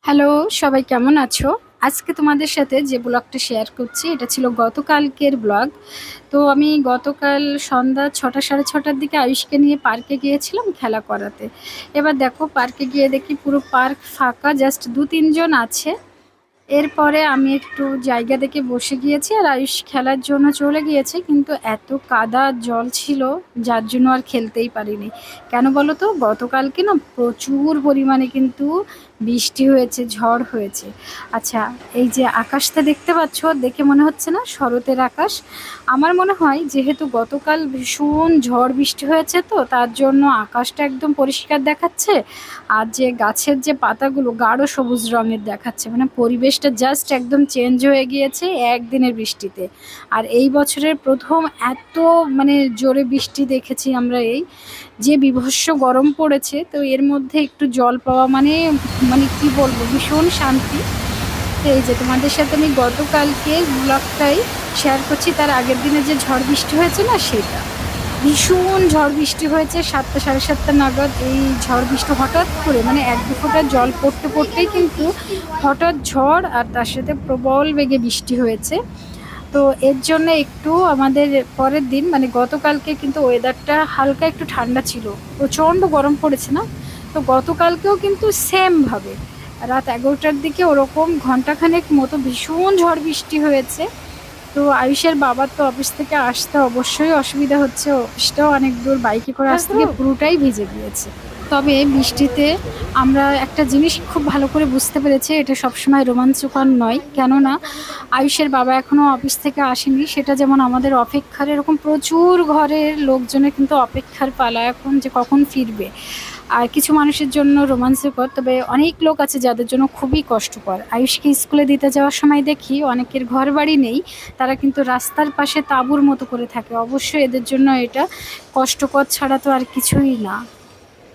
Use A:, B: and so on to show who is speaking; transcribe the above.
A: Hello, সবাই কেমন আছো? আজকে তোমাদের সাথে যে ব্লগটা শেয়ার করছি এটা ছিল গতকালকের ব্লগ। তো আমি গতকাল সন্ধ্যা ৬টা ৬:৩০টার দিকে আয়ুষকে নিয়ে পার্কে গিয়েছিলাম খেলা করাতে। এবার দেখো পার্কে গিয়ে দেখি পুরো পার্ক ফাঁকা, জাস্ট ২-৩ জন আছে। এরপরে আমি একটু জায়গা দেখে বসে গিয়েছি আর আয়ুষ খেলার জন্য চলে গিয়েছে, কিন্তু এত কাদা জল ছিল যার জন্য আর খেলতেই পারিনি। কেন বলো তো, গতকালকে না প্রচুর পরিমাণে কিন্তু বৃষ্টি হয়েছে, ঝড় হয়েছে। আচ্ছা, এই যে আকাশটা দেখতে পাচ্ছ, দেখে মনে হচ্ছে না শরতের আকাশ? আমার মনে হয় যেহেতু গতকাল ভীষণ ঝড় বৃষ্টি হয়েছে, তো তার জন্য আকাশটা একদম পরিষ্কার দেখাচ্ছে। আর যে গাছের যে পাতাগুলো গাঢ় সবুজ রঙের দেখাচ্ছে, মানে পরিবেশটা জাস্ট একদম চেঞ্জ হয়ে গিয়েছে একদিনের বৃষ্টিতে। আর এই বছরের প্রথম এত মানে জোরে বৃষ্টি দেখেছি আমরা। এই যে বীভৎস গরম পড়েছে, তো এর মধ্যে একটু জল পাওয়া মানে মানে কি বলবো, ভীষণ শান্তি। তো এই যে তোমাদের সাথে আমি গতকালকে ব্লগটাই শেয়ার করছি, তার আগের দিনে যে ঝড় বৃষ্টি হয়েছে না, সেটা ভীষণ ঝড় বৃষ্টি হয়েছে ৭টা ৭:৩০ নাগাদ। এই ঝড় বৃষ্টি হঠাৎ করে মানে ১-২ ফোঁটা জল পড়তে পড়তেই কিন্তু হঠাৎ ঝড় আর তার সাথে প্রবল বেগে বৃষ্টি হয়েছে। তো এর জন্য একটু আমাদের পরের দিন মানে গতকালকে কিন্তু ওয়েদারটা হালকা একটু ঠান্ডা ছিল, প্রচণ্ড গরম পড়েছে না। তো গতকালকেও কিন্তু সেমভাবে রাত ১১টার দিকে ওরকম ঘন্টাখানেক মতো ভীষণ ঝড় বৃষ্টি হয়েছে। তো আয়ুষের বাবার তো অফিস থেকে আসতে অবশ্যই অসুবিধা হচ্ছে, অফিসটাও অনেক দূর, বাইকে করে আসতে গিয়ে পুরোটাই ভিজে গিয়েছে। তবে বৃষ্টিতে আমরা একটা জিনিস খুব ভালো করে বুঝতে পেরেছি, এটা সবসময় রোমাঞ্চকর নয়। কেননা আয়ুষের বাবা এখনও অফিস থেকে আসেনি, সেটা যেমন আমাদের অপেক্ষার, এরকম প্রচুর ঘরের লোকজনের কিন্তু অপেক্ষার পালা এখন যে কখন ফিরবে। আর কিছু মানুষের জন্য রোমাঞ্চকর, তবে অনেক লোক আছে যাদের জন্য খুবই কষ্টকর। আয়ুষকে স্কুলে দিতে যাওয়ার সময় দেখি অনেকের ঘর বাড়ি নেই, তারা কিন্তু রাস্তার পাশে তাঁবুর মতো করে থাকে। অবশ্যই এদের জন্য এটা কষ্টকর ছাড়া তো আর কিছুই না।